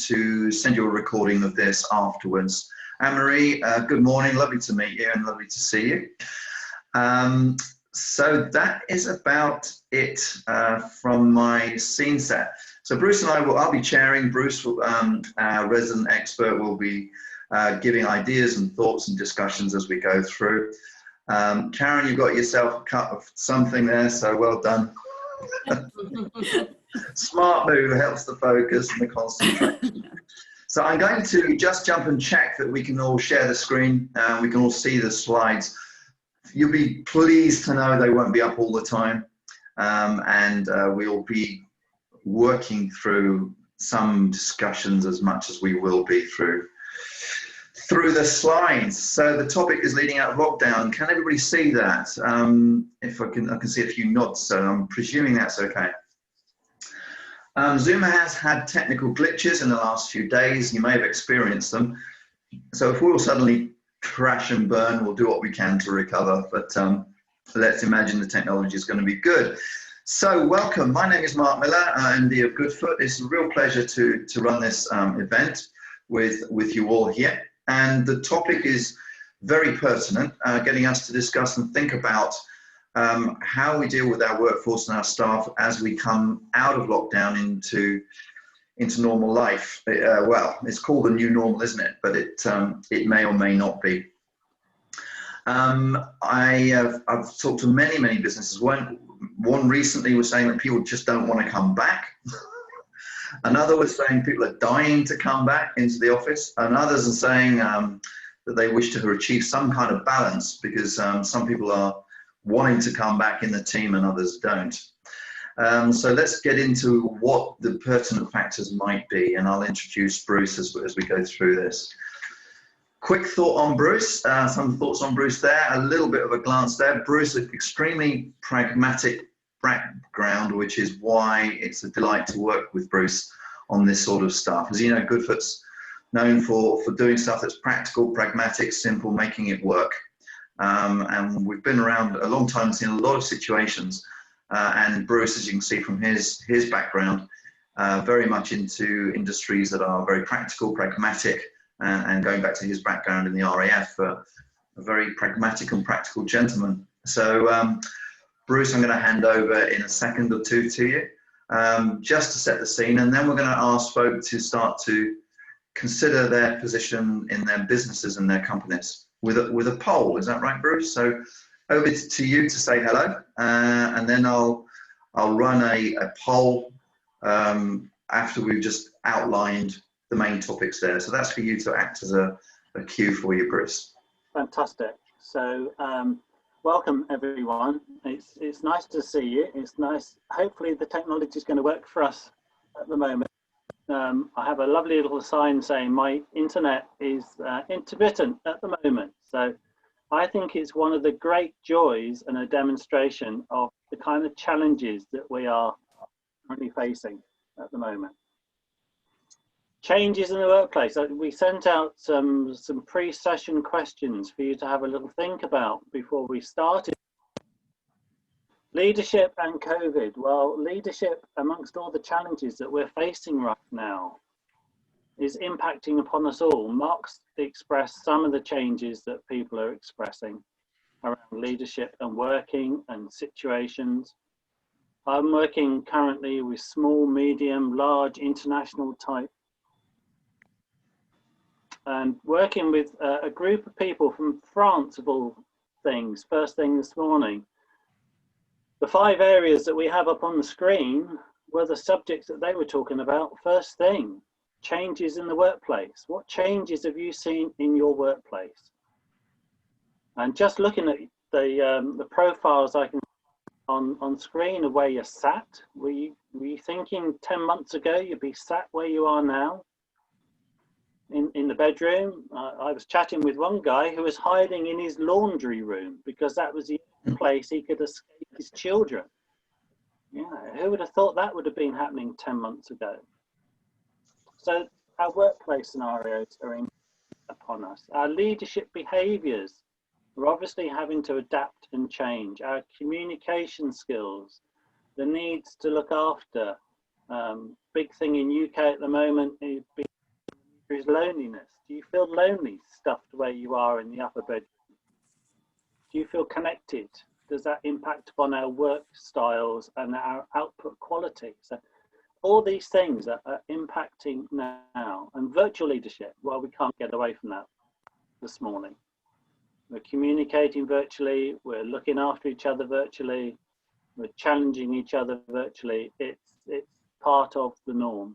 to send you a recording of this afterwards. Anne-Marie, good morning, lovely to meet you and lovely to see you. So that is about it from my scene set. So Bruce and I'll be chairing. Bruce, our resident expert, will be giving ideas and thoughts and discussions as we go through. Karen, you've got yourself a cut of something there, so well done. Smart move, helps the focus and the concentration. So I'm going to just jump and check that we can all share the screen. We can all see the slides. You'll be pleased to know they won't be up all the time. We'll be working through some discussions as much as we will be through the slides. So the topic is leading out of lockdown. Can everybody see that? If I can see a few nods, so I'm presuming that's okay. Zoom has had technical glitches in the last few days. You may have experienced them. So if we all suddenly crash and burn, we'll do what we can to recover. But let's imagine the technology is going to be good. So welcome. My name is Mark Miller, MD of Goodfoot. It's a real pleasure to run this event with you all here. And the topic is very pertinent, getting us to discuss and think about how we deal with our workforce and our staff as we come out of lockdown into normal life. Well, it's called the new normal, isn't it? But it may or may not be. I've talked to many businesses. One recently was saying that people just don't want to come back. Another was saying people are dying to come back into the office. And others are saying that they wish to achieve some kind of balance because some people are wanting to come back in the team and others don't. So let's get into what the pertinent factors might be, and I'll introduce Bruce as we go through this. Quick thought on Bruce, some thoughts on Bruce there, a little bit of a glance there. Bruce, an extremely pragmatic background, which is why it's a delight to work with Bruce on this sort of stuff. As you know, Goodfoot's known for doing stuff that's practical, pragmatic, simple, making it work. And we've been around a long time, seen a lot of situations. And Bruce, as you can see from his background, very much into industries that are very practical, pragmatic, and going back to his background in the RAF, a very pragmatic and practical gentleman. So Bruce, I'm going to hand over in a second or two to you, just to set the scene, and then we're going to ask folk to start to consider their position in their businesses and their companies with a poll. Is that right, Bruce? So over to you to say hello, and then I'll run a poll after we've just outlined the main topics there. So that's for you to act as a cue for you, Bruce. Fantastic. So welcome everyone. It's nice to see you. It's nice. Hopefully the technology is going to work for us at the moment. I have a lovely little sign saying my internet is intermittent at the moment. So I think it's one of the great joys and a demonstration of the kind of challenges that we are currently facing at the moment. Changes in the workplace. We sent out some pre-session questions for you to have a little think about before we started. Leadership and COVID. Well, leadership, amongst all the challenges that we're facing right now, is impacting upon us all. Mark's expressed some of the changes that people are expressing around leadership and working and situations. I'm working currently with small, medium, large, international type, and working with a group of people from France, of all things, first thing this morning. The 5 areas that we have up on the screen were the subjects that they were talking about first thing. Changes in the workplace. What changes have you seen in your workplace? And just looking at the profiles I can on screen of where you're sat, were you thinking 10 months ago you'd be sat where you are now? In the bedroom? I was chatting with one guy who was hiding in his laundry room because that was the only place he could escape his children. Yeah, who would have thought that would have been happening 10 months ago? So our workplace scenarios are upon us. Our leadership behaviours, we're obviously having to adapt and change. Our communication skills, the needs to look after. Big thing in UK at the moment is being is loneliness. Do you feel lonely stuffed where you are in the upper bedroom? Do you feel connected? Does that impact upon our work styles and our output quality? So all these things are impacting now. And virtual leadership, well, we can't get away from that this morning. We're communicating virtually, we're looking after each other virtually, we're challenging each other virtually. It's part of the norm.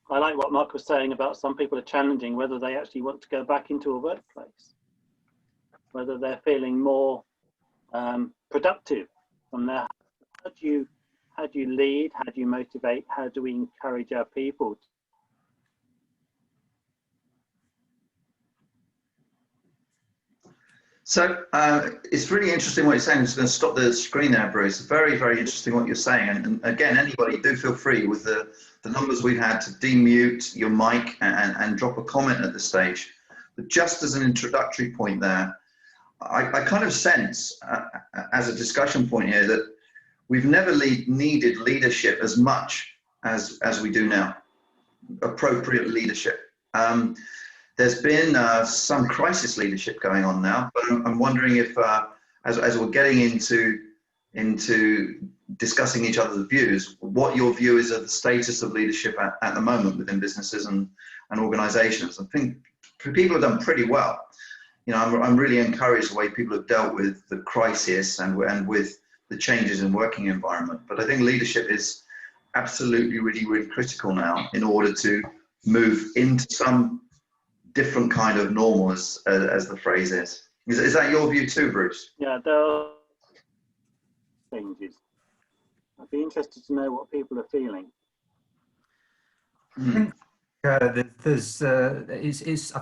I like what Mark was saying about some people are challenging whether they actually want to go back into a workplace, whether they're feeling more productive from there. How do you lead? How do you motivate? How do we encourage our people? So it's really interesting what you're saying. I'm just going to stop the screen there, Bruce. Very, very interesting what you're saying. And again, anybody, do feel free with the numbers we've had to demute your mic and drop a comment at this stage. But just as an introductory point there, I kind of sense as a discussion point here that we've never needed leadership as much as we do now, appropriate leadership. There's been some crisis leadership going on now, but I'm wondering if, as we're getting into discussing each other's views, what your view is of the status of leadership at the moment within businesses and organizations. I think people have done pretty well. You know, I'm really encouraged the way people have dealt with the crisis and with the changes in working environment. But I think leadership is absolutely really, really critical now in order to move into some different kind of normal, as the phrase is. Is that your view too, Bruce? Yeah, there are changes. I'd be interested to know what people are feeling. I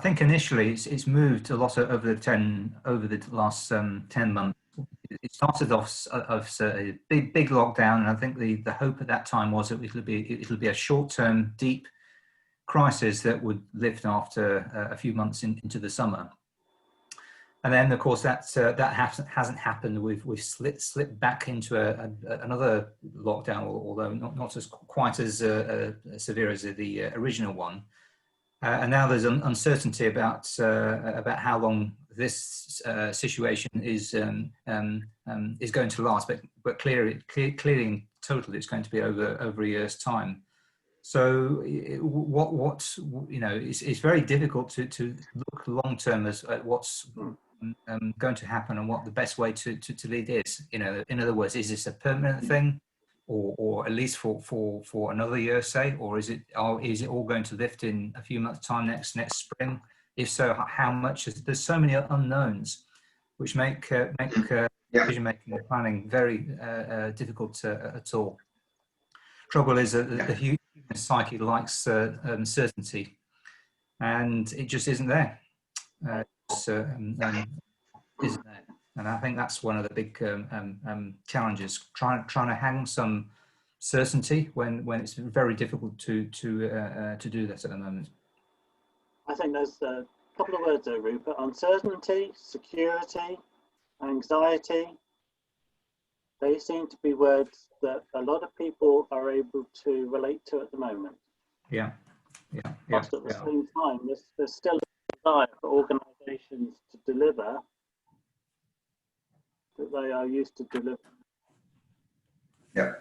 think initially it's moved a lot over the last 10 months. It started off of a big lockdown, and I think the hope at that time was that it'll be a short-term, deep crisis that would lift after a few months into the summer. And then, of course, that hasn't happened. We've slipped back into another lockdown, although not as quite as severe as the original one. And now there's an uncertainty about how long this situation is going to last. But clearly in total, it's going to be over a year's time. So it's very difficult to look long term at what's going to happen and what the best way to lead is. In other words, is this a permanent thing, or at least for another year, say, or is it all going to lift in a few months' time next spring? If so, how much? There's so many unknowns, which make decision making and planning very difficult at all. Trouble is that the human psyche likes certainty, and it just isn't there. Isn't there? And I think that's one of the big challenges, trying to hang some certainty when it's very difficult to do that at the moment. I think there's a couple of words there, Rupert: uncertainty, security, anxiety. They seem to be words that a lot of people are able to relate to at the moment. Yeah. But at the same time, there's still a desire for organisations to deliver that they are used to delivering. Yeah,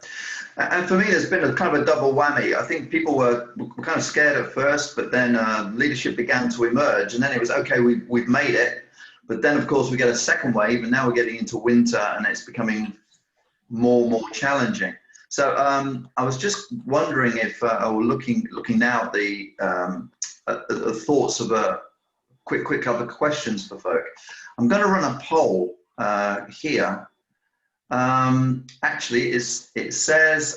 and for me, there's been a kind of a double whammy. I think people were kind of scared at first, but then leadership began to emerge, and then it was okay. We've made it, but then of course we get a second wave, and now we're getting into winter, and it's becoming more challenging. So I was just wondering if, or looking now at the thoughts of a quick couple of questions for folk. I'm going to run a poll here. Actually, it says,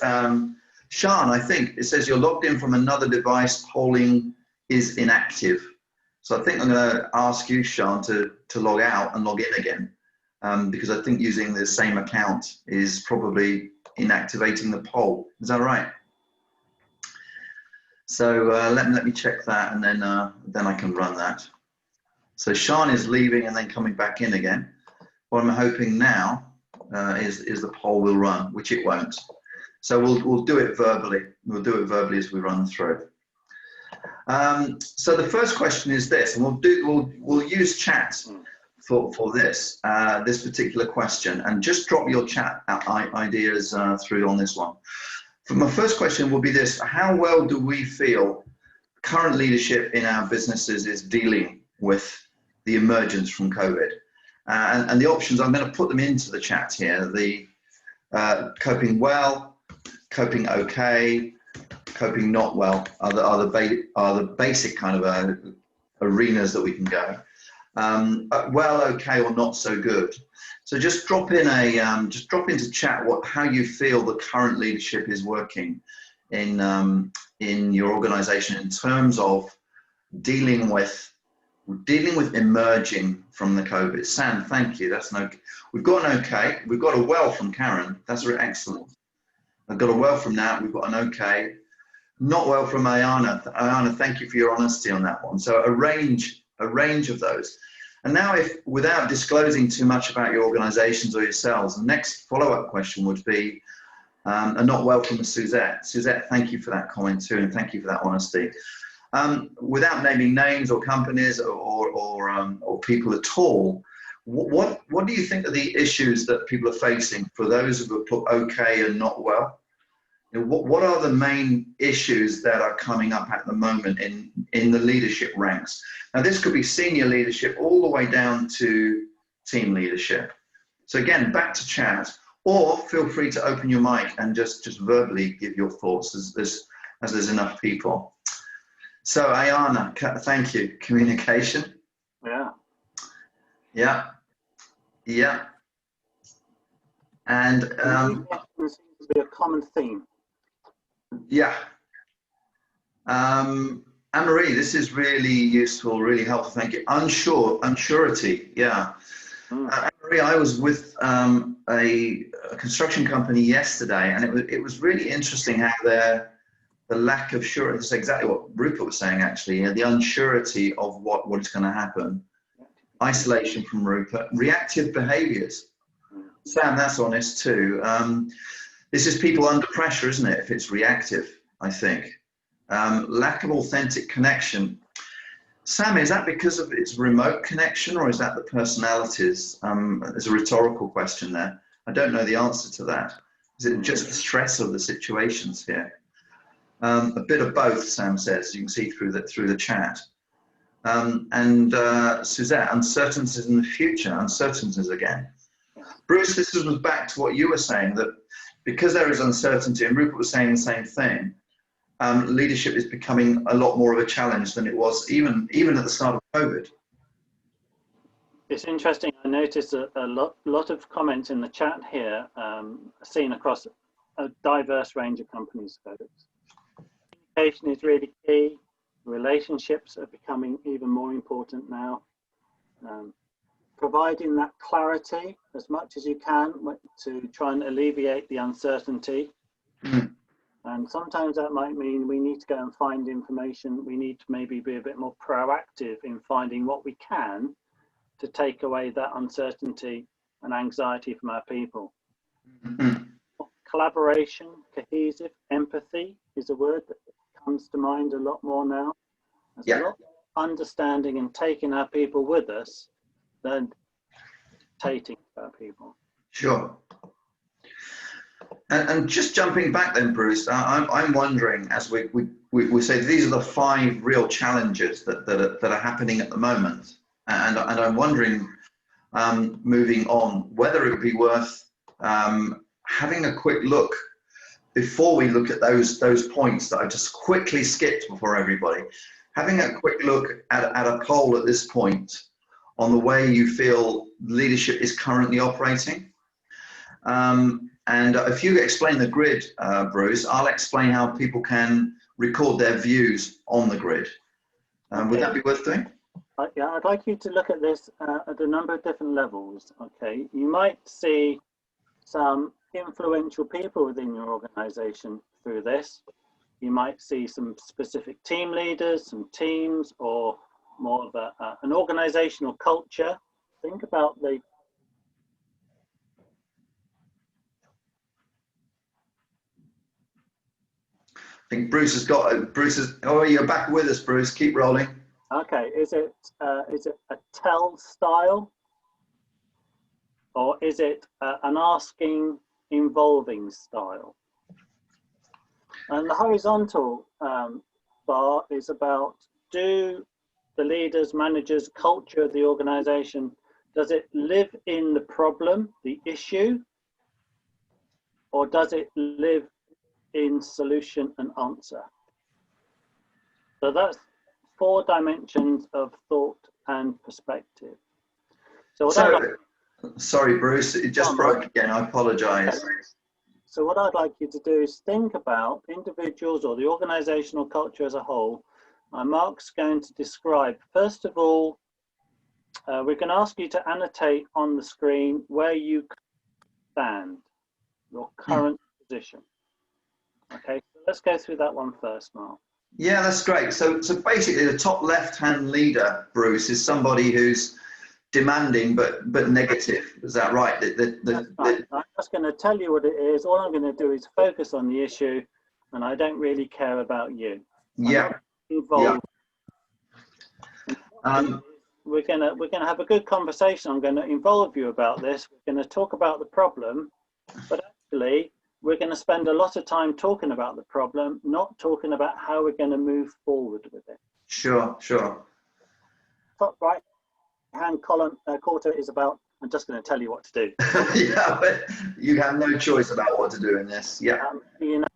Sean, I think it says you're logged in from another device. Polling is inactive. So I think I'm going to ask you, Sean, to log out and log in again, because I think using the same account is probably inactivating the poll. Is that right? So let me check that, and then I can run that. So Sean is leaving and then coming back in again. What I'm hoping now is the poll will run, which it won't. So we'll do it verbally. We'll do it verbally as we run through. So the first question is this, and we'll use chat for this this particular question, and just drop your chat ideas through on this one. For my first question will be this: how well do we feel current leadership in our businesses is dealing with the emergence from COVID? And the options, I'm going to put them into the chat here. The coping well, coping okay, coping not well are the basic kind of arenas that we can go. Well, okay, or not so good. So just drop in just drop into chat how you feel the current leadership is working in your organization in terms of dealing with emerging from the COVID. Sam, thank you. That's we've got an okay. We've got a well from Karen. That's excellent. I've got a well from Nat. We've got an okay. Not well from Ayana. Ayana, thank you for your honesty on that one. So a range of those. And now, without disclosing too much about your organizations or yourselves, the next follow-up question would be a not well from Suzette. Suzette, thank you for that comment too, and thank you for that honesty. Without naming names or companies or people at all, what do you think are the issues that people are facing for those who have put okay and not well? What are the main issues that are coming up at the moment in the leadership ranks? Now, this could be senior leadership all the way down to team leadership. So again, back to chat, or feel free to open your mic and just verbally give your thoughts as there's enough people. So Ayana, thank you. Communication. Yeah. And seems to be a common theme. Yeah. Anne-Marie, this is really useful, really helpful. Thank you. Unsurety. Yeah. Anne-Marie, I was with a construction company yesterday, and it was really interesting how the lack of surety, that's exactly what Rupert was saying actually, the unsurety of what is going to happen. Isolation from Rupert, reactive behaviors. Sam, that's honest too. This is people under pressure, isn't it? If it's reactive, I think. Lack of authentic connection. Sam, is that because of its remote connection, or is that the personalities? There's a rhetorical question there. I don't know the answer to that. Is it just the stress of the situations here? A bit of both, Sam says. You can see through the chat. Suzette, uncertainties in the future, uncertainties again. Bruce, this was back to what you were saying, that because there is uncertainty, and Rupert was saying the same thing, leadership is becoming a lot more of a challenge than it was even at the start of COVID. It's interesting. I noticed a lot of comments in the chat here, seen across a diverse range of companies. Communication is really key. Relationships are becoming even more important now. Providing that clarity as much as you can to try and alleviate the uncertainty. And sometimes that might mean we need to go and find information. We need to maybe be a bit more proactive in finding what we can to take away that uncertainty and anxiety from our people. Collaboration, cohesive, empathy is a word that comes to mind a lot more now. There's a lot of understanding and taking our people with us than dictating our people. Sure. And just jumping back then, Bruce, I'm wondering, as we say, these are the 5 real challenges that are happening at the moment, and I'm wondering, moving on, whether it would be worth having a quick look before we look at those points that I just quickly skipped before everybody. Having a quick look at a poll at this point on the way you feel leadership is currently operating. And if you explain the grid, Bruce, I'll explain how people can record their views on the grid. Would that be worth doing? Yeah, I'd like you to look at this at a number of different levels. Okay, you might see some influential people within your organization through this. You might see some specific team leaders, some teams, or more of an organizational culture. Think about the think Bruce has got it. Oh, you're back with us, Bruce. Keep rolling. Okay, is it a tell style, or is it an asking involving style? And the horizontal bar is about, do the leaders, managers, culture of the organization, does it live in the problem, the issue, or does it live in solution and answer? So that's 4 dimensions of thought and perspective. So sorry, Bruce, it just broke again. I apologize. So what I'd like you to do is think about individuals or the organizational culture as a whole. Mark's going to describe, first of all, we're going to ask you to annotate on the screen where you stand, your current position. Okay, so let's go through that one first, Mark. Yeah, that's great. So basically the top left-hand leader, Bruce, is somebody who's demanding but negative. Is that right? That's right. I'm just going to tell you what it is. All I'm going to do is focus on the issue, and I don't really care about you. Yeah. Involved. Yeah. We're gonna have a good conversation. I'm going to involve you about this. We're going to talk about the problem, but actually we're going to spend a lot of time talking about the problem, not talking about how we're going to move forward with it. Sure. Top right hand column quarter is about, I'm just going to tell you what to do. Yeah, but you have no choice about what to do in this. Yeah. You know,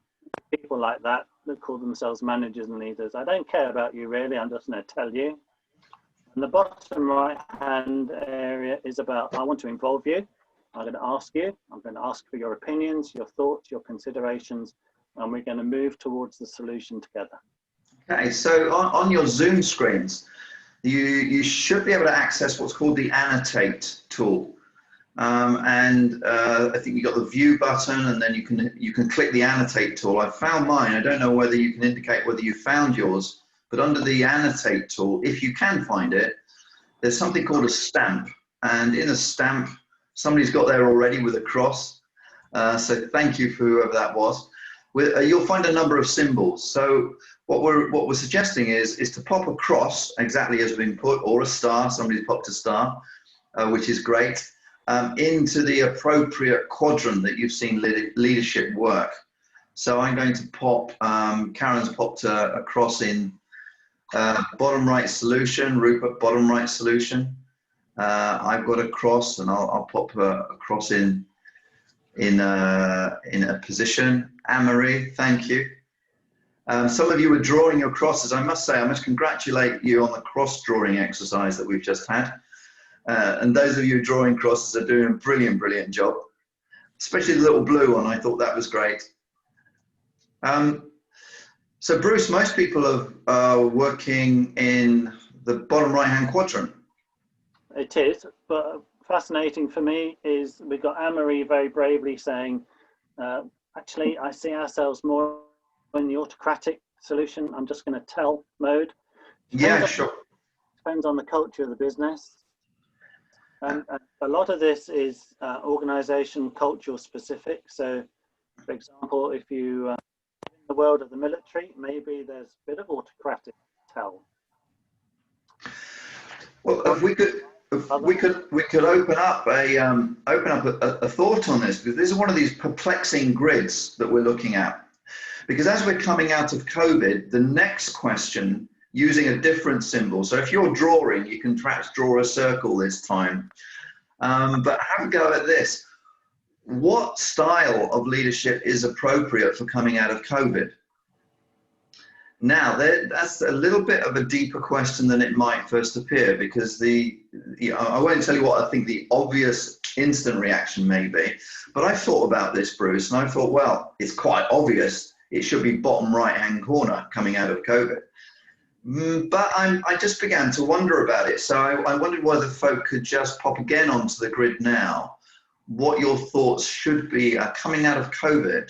people like that call themselves managers and leaders. I don't care about you really. I'm just going to tell you. And the bottom right hand area is about, I want to involve you. I'm going to ask you. I'm going to ask for your opinions, your thoughts, your considerations, and we're going to move towards the solution together. Okay, so on your Zoom screens, you should be able to access what's called the Annotate tool. I think you got the View button, and then you can click the Annotate tool. I found mine. I don't know whether you can indicate whether you found yours, but under the Annotate tool, if you can find it, there's something called a stamp, and in a stamp, somebody's got there already with a cross. So thank you for whoever that was. You'll find a number of symbols. So what we're suggesting is to pop a cross, exactly as been put, or a star. Somebody's popped a star, which is great, into the appropriate quadrant that you've seen leadership work. So I'm going to pop, Karen's popped a cross in bottom right solution, Rupert bottom right solution. I've got a cross, and I'll pop a cross in a position. Anne-Marie, thank you. Some of you were drawing your crosses. I must say, I must congratulate you on the cross drawing exercise that we've just had. And those of you drawing crosses are doing a brilliant job, especially the little blue one. I thought that was great. So Bruce, most people are working in the bottom right-hand quadrant. It is, but fascinating for me is we've got Anne-Marie very bravely saying, actually, I see ourselves more in the autocratic solution. I'm just going to tell mode. Sure. Depends on the culture of the business. And a lot of this is organization cultural specific. So, for example, if you in the world of the military, maybe there's a bit of autocratic tell. Well, if we could open up a thought on this, because this is one of these perplexing grids that we're looking at. Because as we're coming out of COVID, the next question, using a different symbol. So if you're drawing, you can perhaps draw a circle this time. But have a go at this. What style of leadership is appropriate for coming out of COVID? Now, that's a little bit of a deeper question than it might first appear, because I won't tell you what I think the obvious instant reaction may be, but I thought about this, Bruce, and I thought, well, it's quite obvious. It should be bottom right-hand corner coming out of COVID. But I just began to wonder about it. So I wondered whether folk could just pop again onto the grid now, what your thoughts should be coming out of COVID,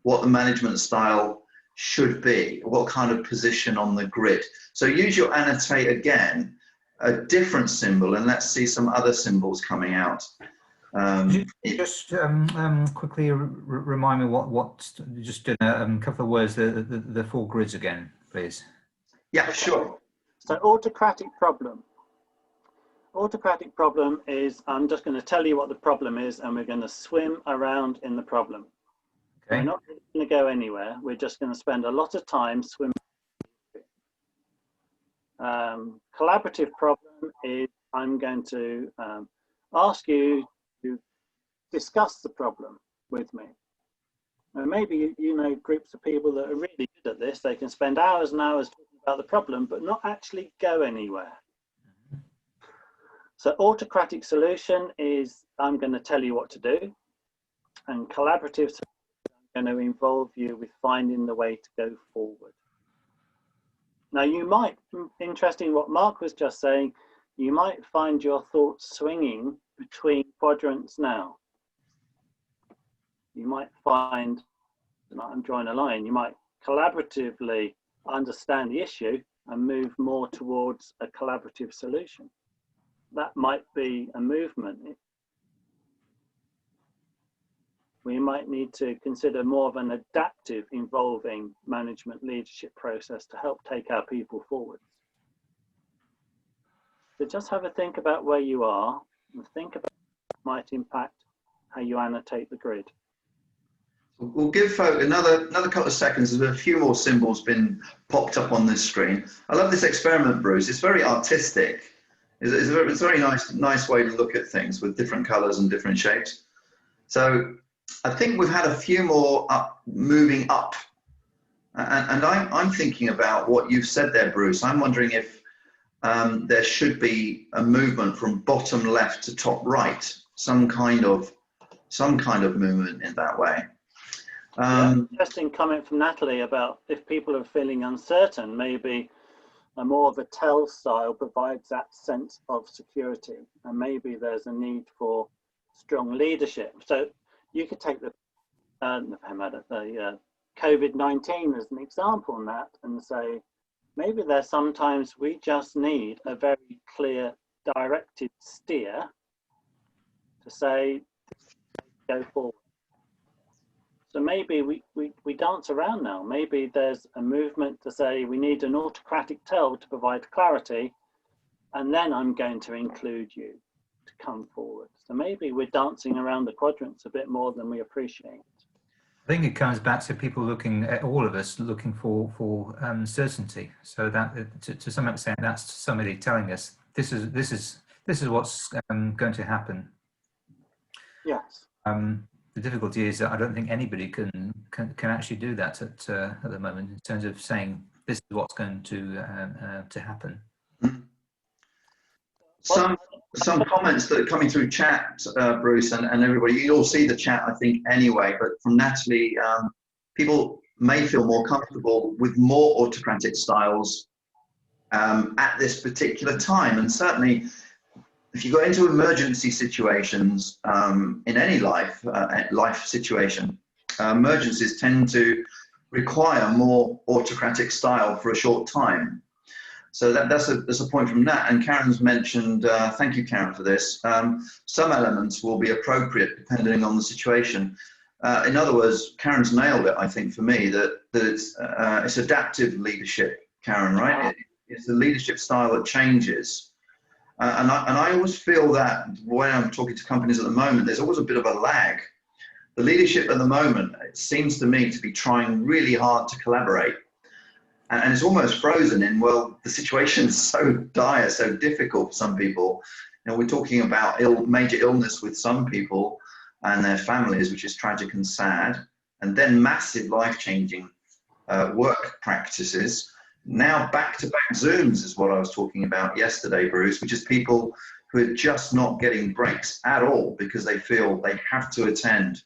what the management style should be, what kind of position on the grid. So use your annotate again, a different symbol, and let's see some other symbols coming out. Just quickly remind me what just in a couple of words, the four grids again, please. Yeah, sure. So autocratic problem. Autocratic problem is, I'm just going to tell you what the problem is, and we're going to swim around in the problem. Okay. We're not going to go anywhere. We're just going to spend a lot of time swimming. Collaborative problem is, I'm going to ask you to discuss the problem with me. And maybe you know groups of people that are really good at this. They can spend hours and hours talking about the problem, but not actually go anywhere. So autocratic solution is, I'm going to tell you what to do. And collaborative solution is, I'm going to involve you with finding the way to go forward. Now you might, interesting what Mark was just saying, you might find your thoughts swinging between quadrants now. You might find, I'm drawing a line, you might collaboratively understand the issue and move more towards a collaborative solution. That might be a movement. We might need to consider more of an adaptive involving management leadership process to help take our people forwards. So just have a think about where you are and think about what might impact how you annotate the grid. We'll give folk another couple of seconds. There's a few more symbols been popped up on this screen. I love this experiment, Bruce. It's very artistic. It's a very nice way to look at things with different colors and different shapes. So I think we've had a few more moving up. And I'm thinking about what you've said there, Bruce. I'm wondering if there should be a movement from bottom left to top right, some kind of movement in that way. Interesting comment from Natalie about if people are feeling uncertain, maybe a more of a tell style provides that sense of security, and maybe there's a need for strong leadership. So you could take the COVID-19 as an example on that and say, maybe there's sometimes we just need a very clear directed steer to say, go forward. So maybe we dance around now. Maybe there's a movement to say we need an autocratic tell to provide clarity, and then I'm going to include you to come forward. So maybe we're dancing around the quadrants a bit more than we appreciate. I think it comes back to people looking at all of us looking for certainty. So that to some extent, that's somebody telling us this is what's going to happen. Yes. The difficulty is that I don't think anybody can actually do that at the moment in terms of saying this is what's going to happen. Some comments that are coming through chat, Bruce, and everybody. You all see the chat, I think, anyway. But from Natalie, people may feel more comfortable with more autocratic styles at this particular time, and certainly. If you go into emergency situations in any life situation, emergencies tend to require more autocratic style for a short time. So that's a point from Nat. And Karen's mentioned, thank you, Karen, for this. Some elements will be appropriate depending on the situation. In other words, Karen's nailed it, I think, for me, that it's adaptive leadership, Karen, right? It's the leadership style that changes. And I always feel that when I'm talking to companies at the moment, there's always a bit of a lag. The leadership at the moment, it seems to me to be trying really hard to collaborate. And it's almost frozen in, well, the situation is so dire, so difficult for some people. You know, we're talking about major illness with some people and their families, which is tragic and sad. And then massive life-changing work practices. Now back-to-back Zooms is what I was talking about yesterday, Bruce, which is people who are just not getting breaks at all because they feel they have to attend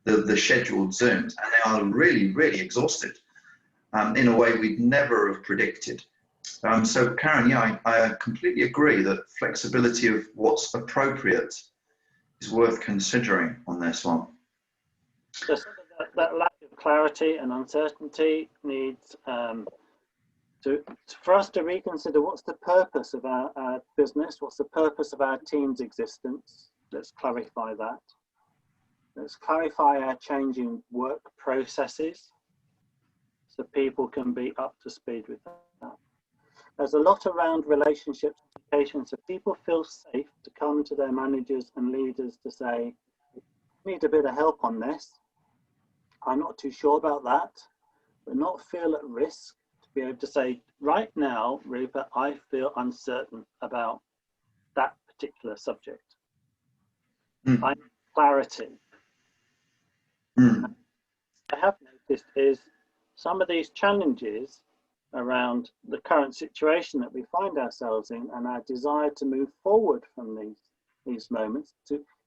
the scheduled Zooms, and they are really, really exhausted in a way we'd never have predicted. So Karen, yeah, I completely agree that flexibility of what's appropriate is worth considering on this one. So that lack of clarity and uncertainty needs for us to reconsider what's the purpose of our business, what's the purpose of our team's existence, Let's clarify that. Let's clarify our changing work processes so people can be up to speed with that. There's a lot around relationships, education, so people feel safe to come to their managers and leaders to say, I need a bit of help on this. I'm not too sure about that, but not feel at risk to be able to say, right now, Rupert, I feel uncertain about that particular subject. I need clarity. I have noticed is some of these challenges around the current situation that we find ourselves in and our desire to move forward from these moments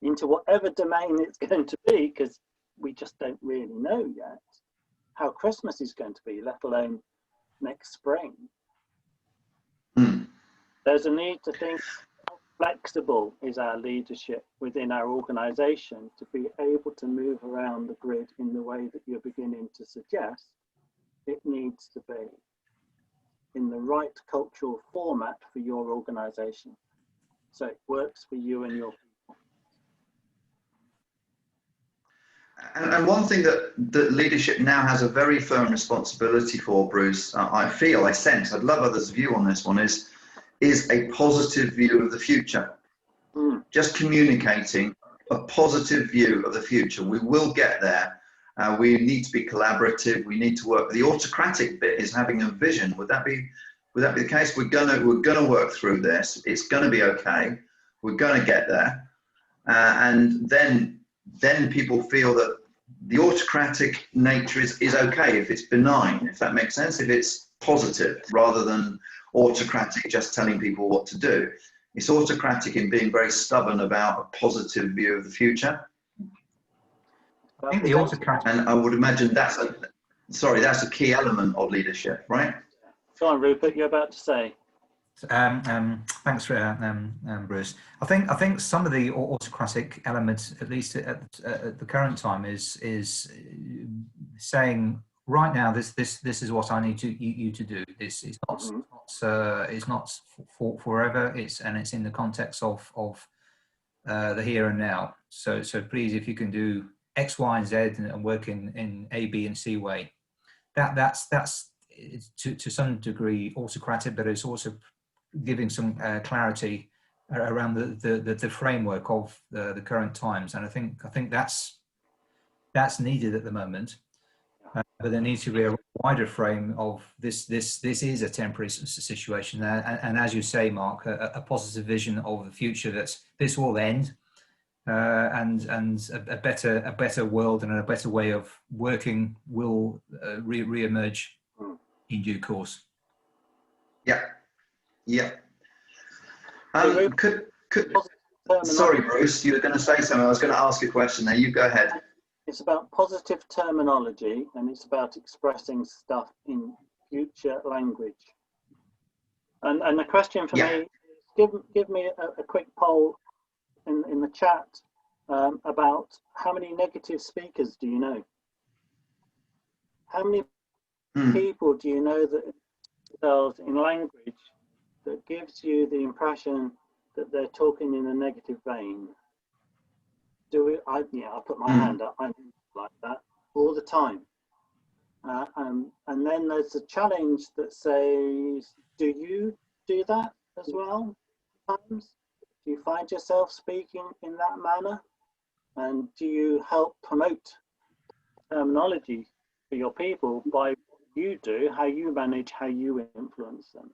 into whatever domain it's going to be, because we just don't really know yet how Christmas is going to be, let alone next spring. There's a need to think how flexible is our leadership within our organisation to be able to move around the grid in the way that you're beginning to suggest it needs to be, in the right cultural format for your organisation, so it works for you and your people. And one thing that leadership now has a very firm responsibility for, Bruce, I sense, I'd love others' view on this one, is a positive view of the future. Just communicating a positive view of the future. We will get there. We need to be collaborative. We need to work. The autocratic bit is having a vision. Would that be the case? We're gonna work through this. It's gonna be okay. We're gonna get there, and then people feel that the autocratic nature is okay if it's benign, if that makes sense. If it's positive rather than autocratic, just telling people what to do. It's autocratic in being very stubborn about a positive view of the future. I think the autocratic, and I would imagine that's a key element of leadership, right? Go on, Rupert, you're about to say. Thanks for Bruce. I think some of the autocratic elements, at least at the current time, is saying right now this is what I need you to do. This is not for forever. It's in the context of the here and now. So please, if you can do X, Y, and Z and work in A, B, and C way, that's to some degree autocratic, but it's also giving some clarity around the framework of the current times, and I think that's needed at the moment. But there needs to be a wider frame of this is a temporary situation, and as you say, Mark, a positive vision of the future that this will end, and a better world and a better way of working will re-emerge in due course. Yeah. Sorry, Bruce, you were going to say something. I was going to ask a question there. You go ahead. It's about positive terminology, and it's about expressing stuff in future language. And the question for me, give me a quick poll in the chat about how many negative speakers do you know? How many people do you know that themselves in language that gives you the impression that they're talking in a negative vein? I put my hand up. I'm like that all the time. And then there's a challenge that says, do you do that as well? Sometimes? Do you find yourself speaking in that manner? And do you help promote terminology for your people by what you do, how you manage, how you influence them?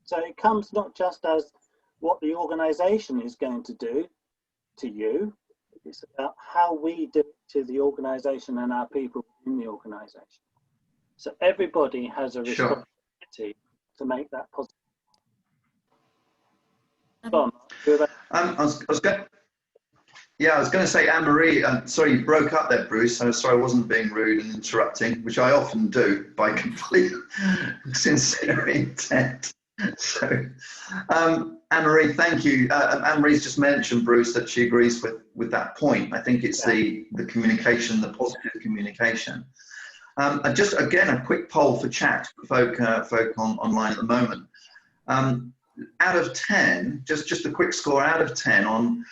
So it comes not just as what the organisation is going to do to you, it's about how we do it to the organisation and our people in the organisation. So everybody has a responsibility to make that positive. I was going to say, Anne-Marie, sorry, you broke up there, Bruce. I'm sorry I wasn't being rude and interrupting, which I often do by complete sincere intent. So, Anne-Marie, thank you. Anne-Marie's just mentioned, Bruce, that she agrees with that point. I think it's the communication, the positive communication. And just again, a quick poll for chat for folk online at the moment. Out of 10, just a quick score out of 10 on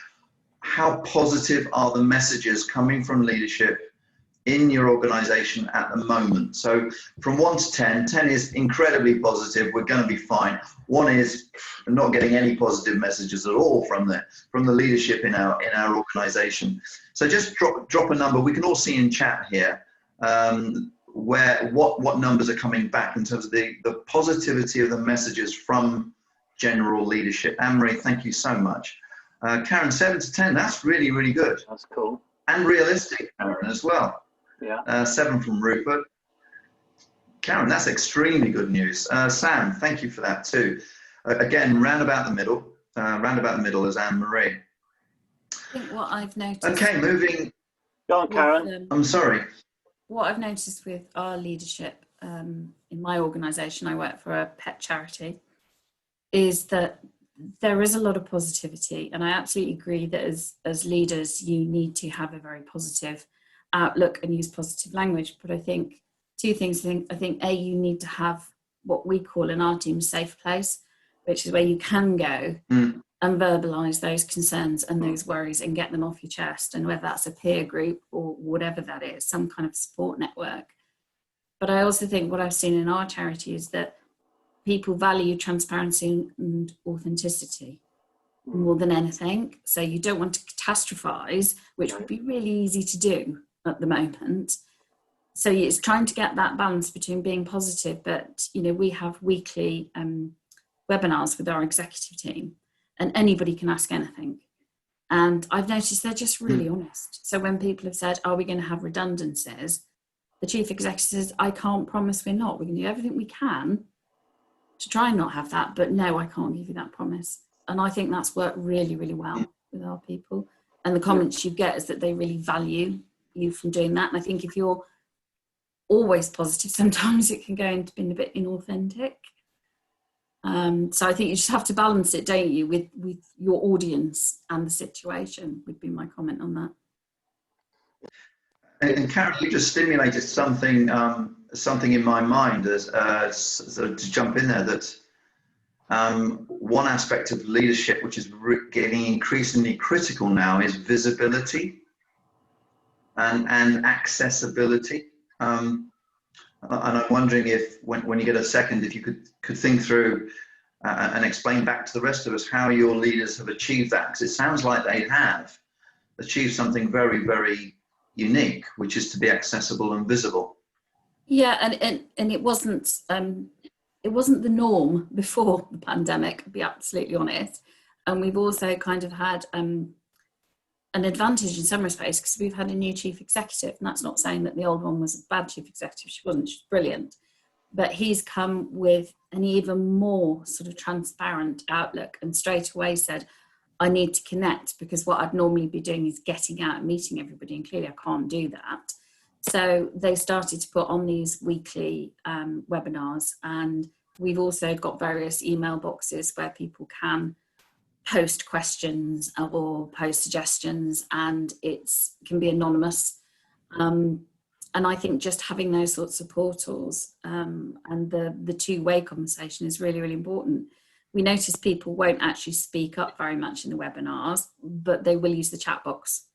how positive are the messages coming from leadership in your organization at the moment? So from 1 to 10, 10 is incredibly positive, we're going to be fine. 1 is not getting any positive messages at all from the leadership in our organization. So just drop a number. We can all see in chat here what numbers are coming back in terms of the positivity of the messages from general leadership. Anne-Marie, thank you so much. Karen, 7 to 10, that's really, really good. That's cool. And realistic, Karen, as well. Yeah. 7 from Rupert. Karen, that's extremely good news. Sam, thank you for that too. Again, round about the middle as Anne-Marie. I think what I've noticed. Okay, moving. Go on, Karen. I'm sorry. What I've noticed with our leadership in my organisation, I work for a pet charity, is that there is a lot of positivity, and I absolutely agree that as leaders, you need to have a very positive outlook and use positive language. But I think 2 things. I think A, you need to have what we call in our team a safe place, which is where you can go and verbalise those concerns and those worries and get them off your chest, and whether that's a peer group or whatever that is, some kind of support network. But I also think what I've seen in our charity is that people value transparency and authenticity more than anything. So you don't want to catastrophize, which would be really easy to do at the moment. So it's trying to get that balance between being positive, but we have weekly webinars with our executive team, and anybody can ask anything. And I've noticed they're just really honest. So when people have said, are we going to have redundancies? The chief executive says, I can't promise we're not. We're going to do everything we can to try and not have that, but no, I can't give you that promise. And I think that's worked really, really well with our people. And the comments you get is that they really value you from doing that. And I think if you're always positive, sometimes it can go into being a bit inauthentic. So I think you just have to balance it, don't you, with your audience and the situation, would be my comment on that. And Karen, you just stimulated something in my mind as to jump in there, that one aspect of leadership which is getting increasingly critical now is visibility and accessibility. And I'm wondering if when you get a second, if you could think through and explain back to the rest of us how your leaders have achieved that, because it sounds like they have achieved something very, very unique, which is to be accessible and visible. Yeah, and it wasn't the norm before the pandemic, to be absolutely honest. And we've also kind of had an advantage in some respects, because we've had a new chief executive, and that's not saying that the old one was a bad chief executive. She wasn't. She's brilliant. But he's come with an even more sort of transparent outlook, and straight away said, I need to connect, because what I'd normally be doing is getting out and meeting everybody, and clearly I can't do that. So they started to put on these weekly webinars, and we've also got various email boxes where people can post questions or post suggestions, and it can be anonymous. And I think just having those sorts of portals and the two-way conversation is really, really important. We notice people won't actually speak up very much in the webinars, but they will use the chat box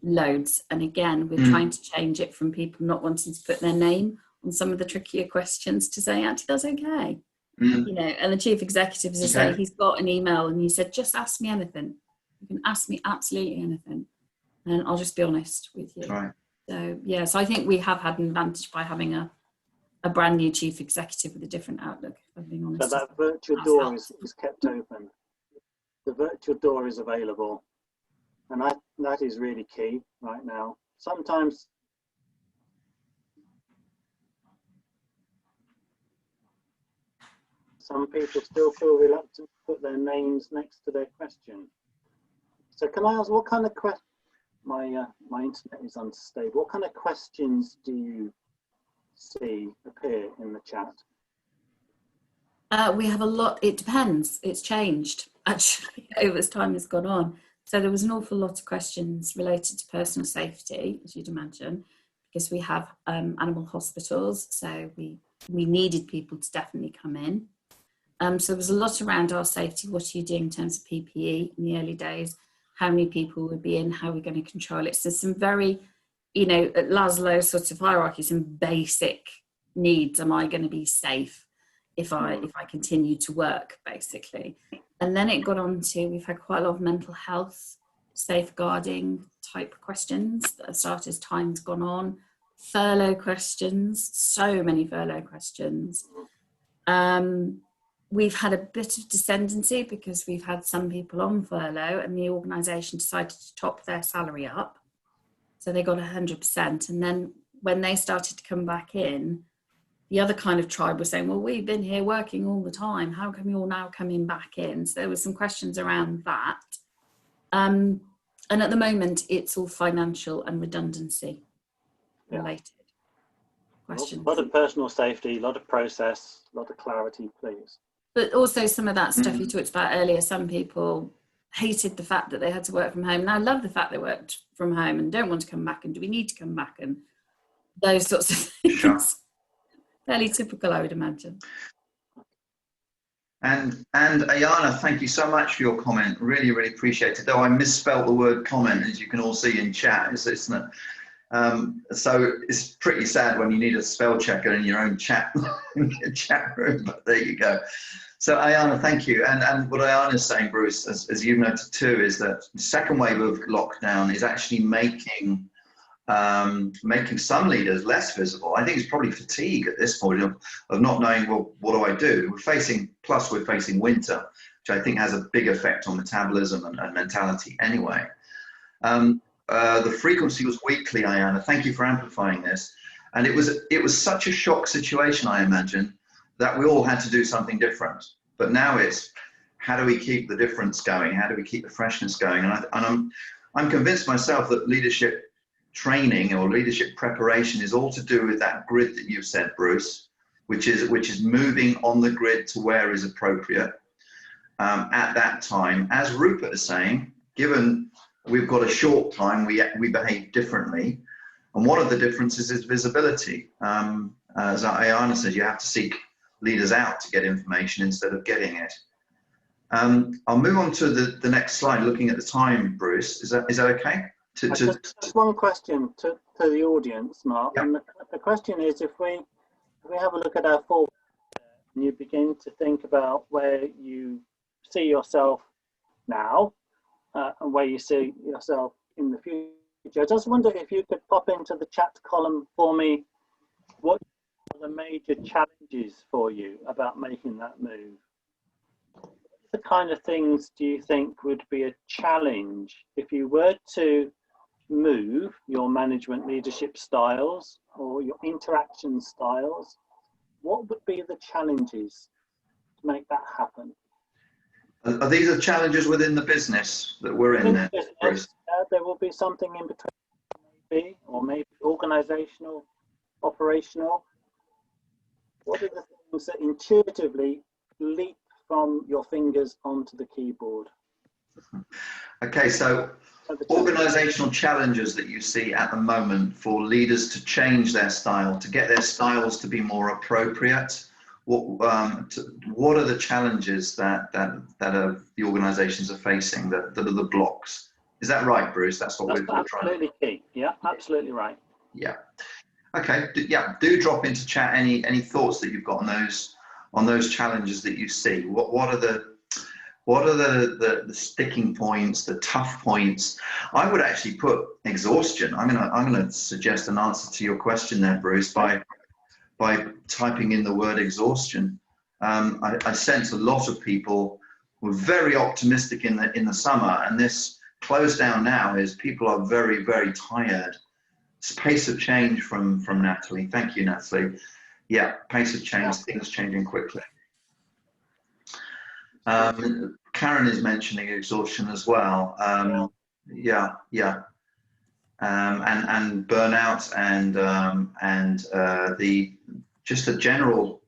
loads. And again, we're trying to change it from people not wanting to put their name on some of the trickier questions to say, actually, that's okay. And the chief executive, as I say, he's got an email and he said, just ask me anything. You can ask me absolutely anything, and I'll just be honest with you. Right. So, yeah, so I think we have had an advantage by having a brand new chief executive with a different outlook, if I'm being honest. So that virtual door is kept open. The virtual door is available. And that is really key right now. Sometimes some people still feel reluctant to put their names next to their question. So can I ask, what kind of question? My internet is unstable. What kind of questions do you see appear in the chat? We have a lot. It depends. It's changed actually over as time has gone on. So there was an awful lot of questions related to personal safety, as you'd imagine, because we have animal hospitals. So we needed people to definitely come in. So there was a lot around our safety. What are you doing in terms of PPE in the early days? how many people would be in, how we're going to control it. So some very, you know, at Laszlo sort of hierarchy, some basic needs. Am I going to be safe if I continue to work, basically? And then it got on to, we've had quite a lot of mental health, safeguarding type questions that have started as time's gone on. Furlough questions, so many furlough questions. We've had a bit of descendancy because we've had some people on furlough and the organisation decided to top their salary up. So they got 100%. And then when they started to come back in, the other kind of tribe was saying, well, we've been here working all the time. How come you're now coming back in? So there were some questions around that. And at the moment, it's all financial and redundancy related questions. A lot of personal safety, a lot of process, a lot of clarity, please. But also some of that stuff you talked about earlier, some people hated the fact that they had to work from home. And I love the fact they worked from home and don't want to come back. And do we need to come back? And those sorts of things. Sure. Fairly typical, I would imagine. And Ayana, thank you so much for your comment. Really, really appreciate it. Though I misspelt the word comment, as you can all see in chat, isn't it? So it's pretty sad when you need a spell checker in your own chat, in your chat room, but there you go. So Ayana, thank you. And what Ayana is saying, Bruce, as you've noted too, is that the second wave of lockdown is actually making some leaders less visible. I think it's probably fatigue at this point of not knowing, well, what do I do? We're facing winter, which I think has a big effect on metabolism and mentality anyway. The frequency was weekly, Ayana. Thank you for amplifying this. And it was such a shock situation, I imagine, that we all had to do something different. But now it's, how do we keep the difference going? How do we keep the freshness going? And I'm convinced myself that leadership training or leadership preparation is all to do with that grid that you've said, Bruce, which is moving on the grid to where is appropriate at that time. As Rupert is saying, given we've got a short time, we behave differently. And one of the differences is visibility. As Ayana says, you have to seek leaders out to get information instead of getting it. I'll move on to the next slide, looking at the time, Bruce. Is that okay? Just one question to the audience, Mark. Yep. And the question is, if we have a look at our forward and you begin to think about where you see yourself now and where you see yourself in the future, I just wonder if you could pop into the chat column for me what are the major challenges for you about making that move? What the kind of things do you think would be a challenge if you were to move your management leadership styles or your interaction styles? What would be the challenges to make that happen? Are these the challenges within the business that we're in there, Bruce? There will be something in between, maybe organizational, operational. What are the things that intuitively leap from your fingers onto the keyboard? Okay, so organizational challenges that you see at the moment for leaders to change their style, to get their styles to be more appropriate. What are the challenges that the organizations are facing, that are the blocks? Is that right, Bruce? That's what we're trying to. Absolutely key. Yeah, absolutely right. Yeah. Okay. Do drop into chat any thoughts that you've got on those challenges that you see. What are the sticking points, the tough points? I would actually put exhaustion. I'm gonna suggest an answer to your question there, Bruce, by typing in the word exhaustion. I sense a lot of people were very optimistic in the summer, and this close down now is people are very, very tired. It's pace of change from Natalie. Thank you, Natalie. Yeah, pace of change, things changing quickly. Karen is mentioning exhaustion as well. And burnout and just a general.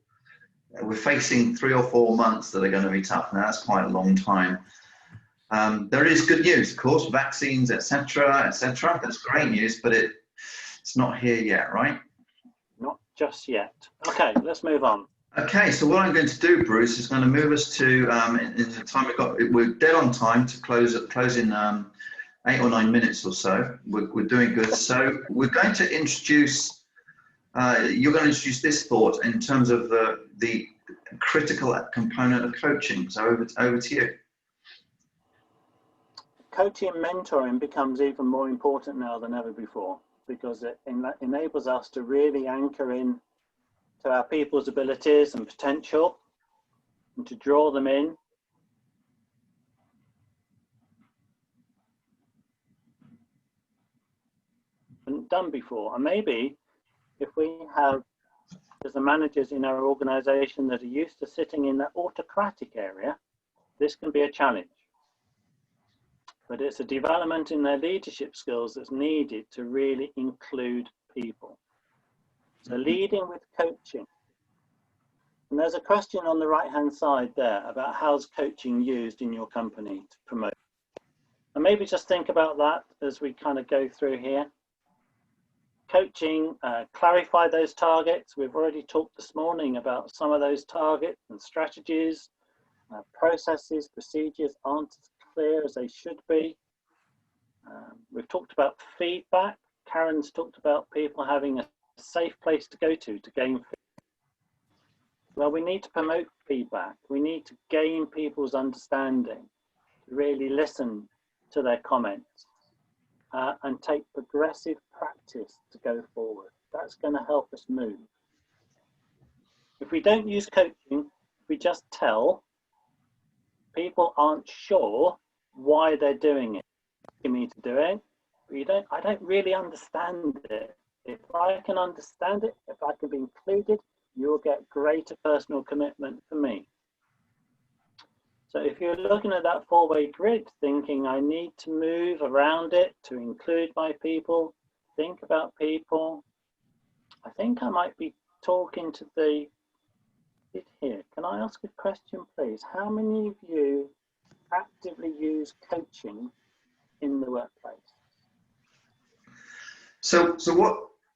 We're facing 3 or 4 months that are going to be tough. Now that's quite a long time. There is good news, of course, vaccines, etc., etc. That's great news, but it's not here yet, right? Not just yet. Okay, let's move on. Okay, so what I'm going to do, Bruce, is going to move us to in the time we're dead on time to close in 8 or 9 minutes or so. We're doing good. So we're going to introduce, you're going to introduce this thought in terms of the critical component of coaching. So over to you. Coaching and mentoring becomes even more important now than ever before, because it enables us to really anchor in to our people's abilities and potential and to draw them in. And done before. And maybe if we have, as the managers in our organization that are used to sitting in that autocratic area, this can be a challenge. But it's a development in their leadership skills that's needed to really include people. So leading with coaching. And there's a question on the right-hand side there about how's coaching used in your company to promote. And maybe just think about that as we kind of go through here. Coaching, clarify those targets. We've already talked this morning about some of those targets and strategies. Processes, procedures aren't as clear as they should be. We've talked about feedback. Karen's talked about people having a safe place to go to gain feedback. Well, we need to promote feedback. We need to gain people's understanding, to really listen to their comments and take progressive practice to go forward. That's going to help us move. If we don't use coaching, if we just tell, people aren't sure why they're doing it. You need to do it, but I don't really understand it. If I can understand it, if I can be included, you'll get greater personal commitment for me. So if you're looking at that 4-way grid, thinking I need to move around it to include my people, think about people, I think I might be talking to the here. Can I ask a question, please? How many of you actively use coaching in the workplace? So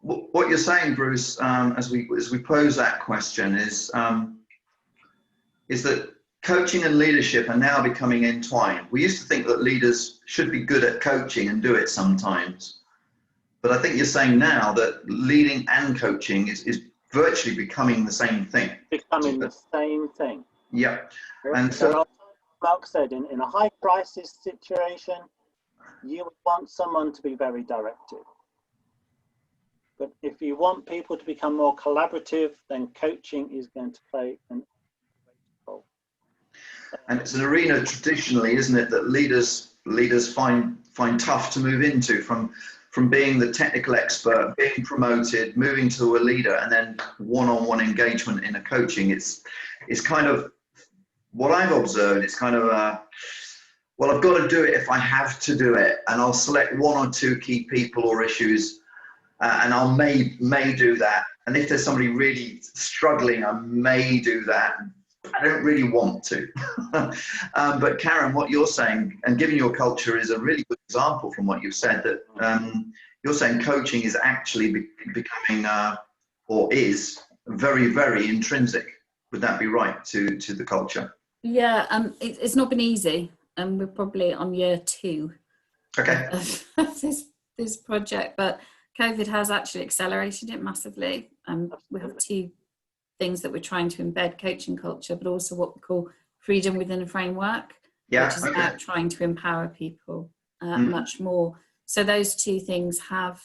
what you're saying, Bruce, as we pose that question is that coaching and leadership are now becoming entwined. We used to think that leaders should be good at coaching and do it sometimes, but I think you're saying now that leading and coaching is virtually becoming the same thing. Becoming the same thing. Yeah. And so Mark said, in a high crisis situation, you want someone to be very directive. But if you want people to become more collaborative, then coaching is going to play an role. And it's an arena traditionally, isn't it, that leaders find tough to move into, from being the technical expert, being promoted, moving to a leader, and then one-on-one engagement in a coaching. It's kind of what I've observed. It's kind of well, I've got to do it if I have to do it, and I'll select 1 or 2 key people or issues, and I may do that. And if there's somebody really struggling, I may do that. I don't really want to. But Karen, what you're saying, and given your culture, is a really good example from what you've said, that you're saying coaching is actually becoming, or is, very, very intrinsic. Would that be right to the culture? Yeah, it's not been easy, and we're probably on year 2 okay. of this project, but COVID has actually accelerated it massively. We have 2 things that we're trying to embed: coaching culture, but also what we call freedom within a framework, which is about trying to empower people much more. So those 2 things have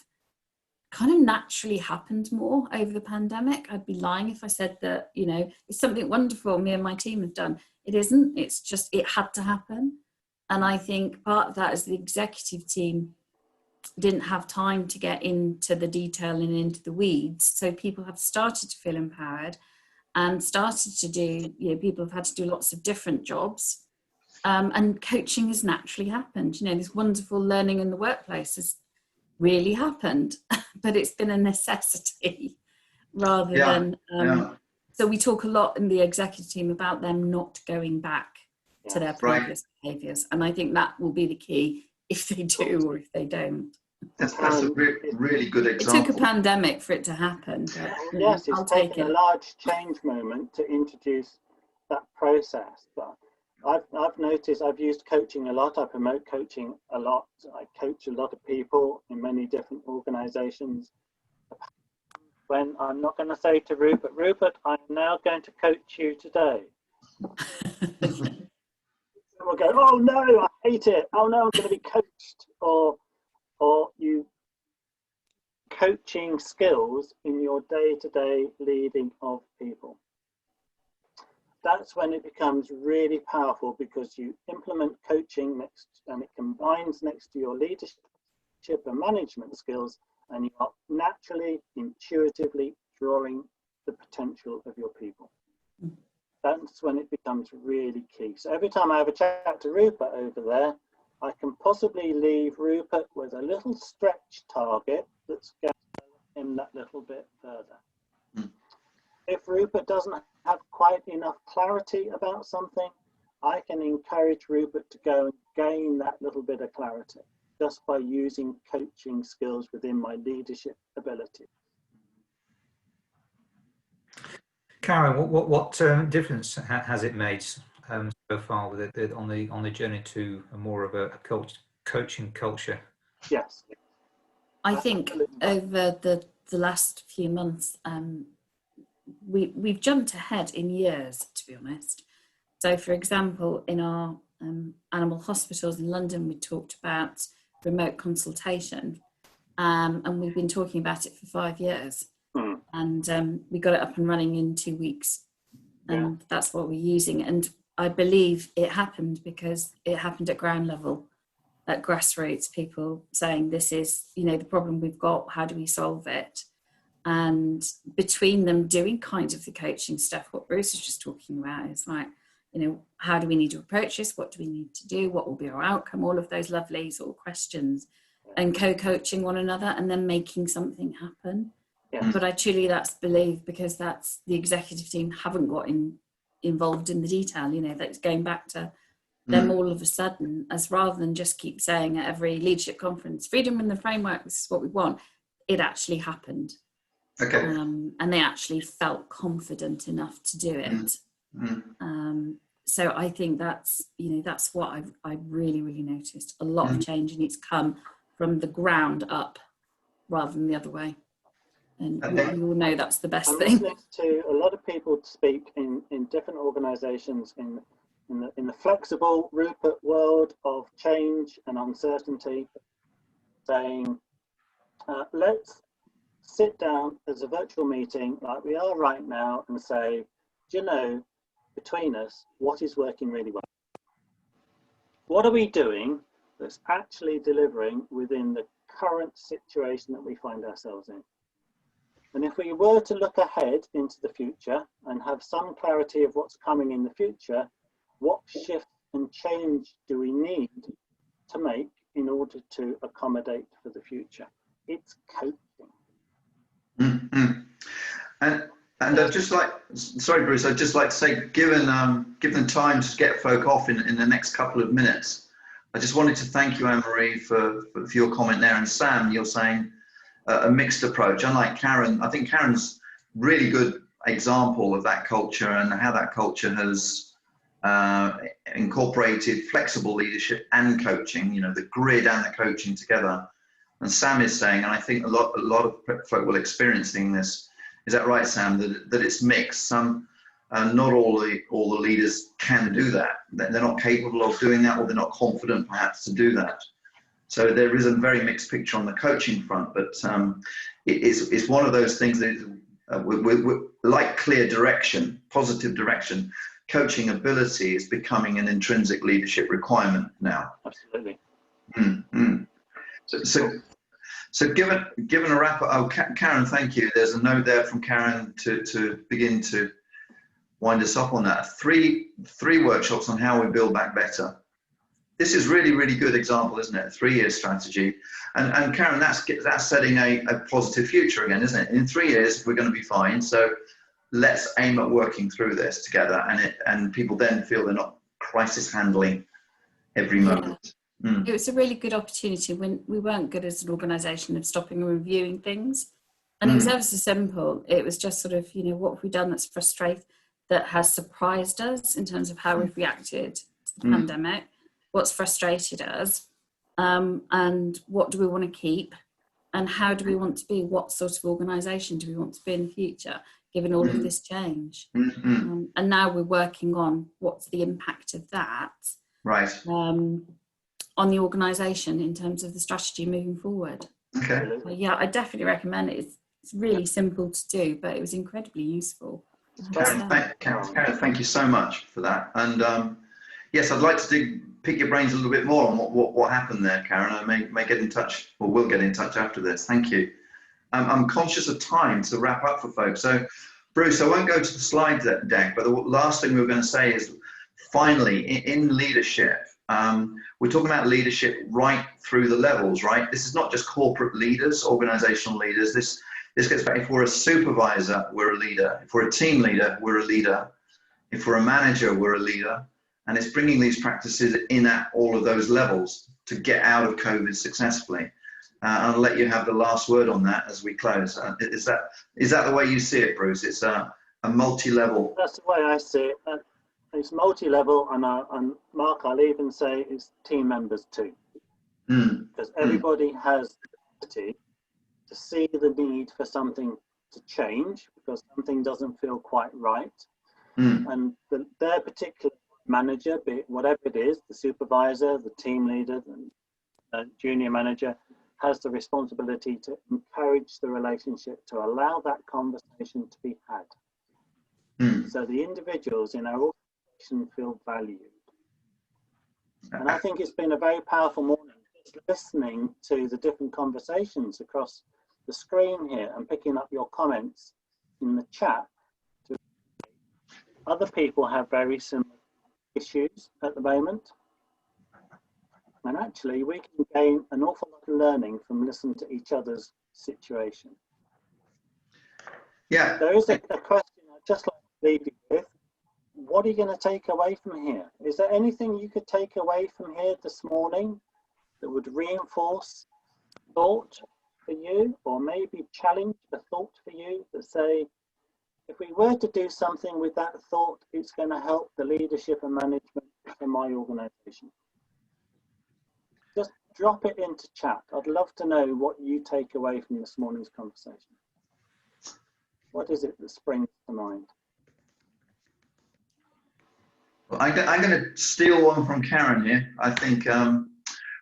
kind of naturally happened more over the pandemic. I'd be lying if I said that, it's something wonderful me and my team have done. It isn't. It's just, it had to happen. And I think part of that is the executive team didn't have time to get into the detail and into the weeds. So people have started to feel empowered and started to do, people have had to do lots of different jobs. And coaching has naturally happened. This wonderful learning in the workplace has really happened, but it's been a necessity rather than, so we talk a lot in the executive team about them not going back to their previous behaviours. And I think that will be the key, if they do or if they don't. That's a really good example. It took a pandemic for it to happen. But, yes, it's taken a large change moment to introduce that process. But I've noticed I've used coaching a lot. I promote coaching a lot. I coach a lot of people in many different organisations. When I'm not going to say to Rupert, Rupert, I'm now going to coach you today. We'll go, oh no, I hate it. Oh no, I'm going to be coached. Or you coaching skills in your day-to-day leading of people. That's when it becomes really powerful, because you implement coaching next, and it combines next to your leadership and management skills, and you are naturally, intuitively drawing the potential of your people. That's when it becomes really key. So every time I have a chat to Rupert over there, I can possibly leave Rupert with a little stretch target that's going to take him that little bit further. If Rupert doesn't have quite enough clarity about something, I can encourage Rupert to go and gain that little bit of clarity just by using coaching skills within my leadership ability. Karen, what difference has it made so far with it on the journey to more of a coaching culture? Yes, I think over the last few months, we've jumped ahead in years, to be honest. So, for example, in our animal hospitals in London, we talked about remote consultation, and we've been talking about it for 5 years. And we got it up and running in 2 weeks, and that's what we're using. And I believe it happened because it happened at ground level, at grassroots, people saying, this is, the problem we've got, how do we solve it? And between them doing kind of the coaching stuff, what Bruce was just talking about is like, how do we need to approach this? What do we need to do? What will be our outcome? All of those lovely sort of questions, and co-coaching one another, and then making something happen. Yeah. But I truly that's believe, because that's the executive team haven't got involved in the detail, that's going back to them all of a sudden, as rather than just keep saying at every leadership conference, freedom in the framework, this is what we want. It actually happened. Okay. And they actually felt confident enough to do it. So I think that's what I've really, really noticed. A lot of change, and it's come from the ground up rather than the other way. And we all know that's the best thing. I'm listening to a lot of people speak in different organisations in the flexible Rupert world of change and uncertainty, saying, let's sit down as a virtual meeting like we are right now and say, do you know, between us, what is working really well? What are we doing that's actually delivering within the current situation that we find ourselves in? And if we were to look ahead into the future and have some clarity of what's coming in the future, what shift and change do we need to make in order to accommodate for the future? It's coaching. And I'd just like, sorry, Bruce, I'd just like to say, given time to get folk off in the next couple of minutes, I just wanted to thank you, Anne-Marie, for your comment there. And Sam, you're saying a mixed approach. Unlike Karen, I think Karen's really good example of that culture and how that culture has incorporated flexible leadership and coaching, the grid and the coaching together. And Sam is saying, and I think a lot of folk will experiencing this, is that right, Sam, that it's mixed? Some, not all the leaders can do that. They're not capable of doing that, or they're not confident perhaps to do that. So there is a very mixed picture on the coaching front, but it's one of those things that we like clear direction, positive direction. Coaching ability is becoming an intrinsic leadership requirement now. Absolutely. So given a wrap up, oh, Karen, thank you. There's a note there from Karen to begin to wind us up on that. Three workshops on how we build back better. This is really, really good example, isn't it? A 3-year strategy. And Karen, that's setting a positive future again, isn't it? In 3 years, we're going to be fine. So let's aim at working through this together, and people then feel they're not crisis handling every moment. It was a really good opportunity when we weren't good as an organisation of stopping and reviewing things. And it was ever so simple. It was just sort of, what have we done that's frustrating? that has surprised us in terms of how we've reacted to the pandemic, what's frustrated us, and what do we want to keep, and how do we want to be, what sort of organisation do we want to be in the future, given all of this change. And now we're working on what's the impact of that on the organisation in terms of the strategy moving forward. Okay. So, yeah, I definitely recommend it. It's really simple to do, but it was incredibly useful. Karen, thank you so much for that. And yes, I'd like to pick your brains a little bit more on what happened there, Karen. I may get in touch, or will get in touch after this. Thank you. I'm conscious of time to wrap up for folks. So, Bruce, I won't go to the slide deck, but the last thing we were going to say is, finally, in leadership, we're talking about leadership right through the levels, right? This is not just corporate leaders, organizational leaders. This gets back, if we're a supervisor, we're a leader. If we're a team leader, we're a leader. If we're a manager, we're a leader. And it's bringing these practices in at all of those levels to get out of COVID successfully. I'll let you have the last word on that as we close. Is that the way you see it, Bruce? It's a multi-level. That's the way I see it. It's multi-level, and Mark, I'll even say it's team members too. Because everybody has the ability to see the need for something to change because something doesn't feel quite right. And their particular manager, be it whatever it is, the supervisor, the team leader, the junior manager, has the responsibility to encourage the relationship, to allow that conversation to be had. So the individuals in our organization feel valued. And I think it's been a very powerful morning, just listening to the different conversations across the screen here and picking up your comments in the chat. Other people have very similar issues at the moment. And actually, we can gain an awful lot of learning from listening to each other's situation. Yeah. There is a question I'd just like to leave you with. What are you going to take away from here? Is there anything you could take away from here this morning that would reinforce thought for you, or maybe challenge a thought for you that say, if we were to do something with that thought, it's going to help the leadership and management in my organization? Just drop it into chat. I'd love to know what you take away from this morning's conversation. What is it that springs to mind? Well, I'm going to steal one from Karen here, I think,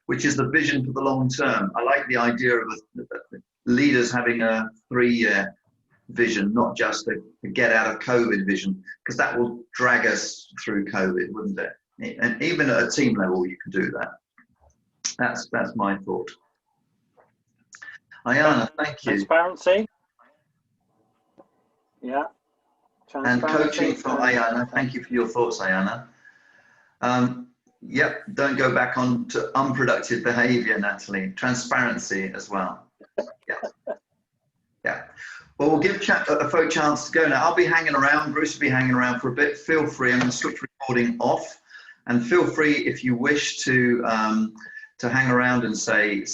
which is the vision for the long term. I like the idea of leaders having a 3-year vision, not just a get out of COVID vision, because that will drag us through COVID, wouldn't it? And even at a team level, you can do that. That's my thought. Ayana, thank you. Transparency. Yeah. And coaching from Ayana. Thank you for your thoughts, Ayana. Yep, don't go back on to unproductive behavior, Natalie. Transparency as well. Yeah. Well, we'll give a folk chance to go now. I'll be hanging around. Bruce will be hanging around for a bit. Feel free. I'm going to switch recording off. And feel free, if you wish, to hang around and say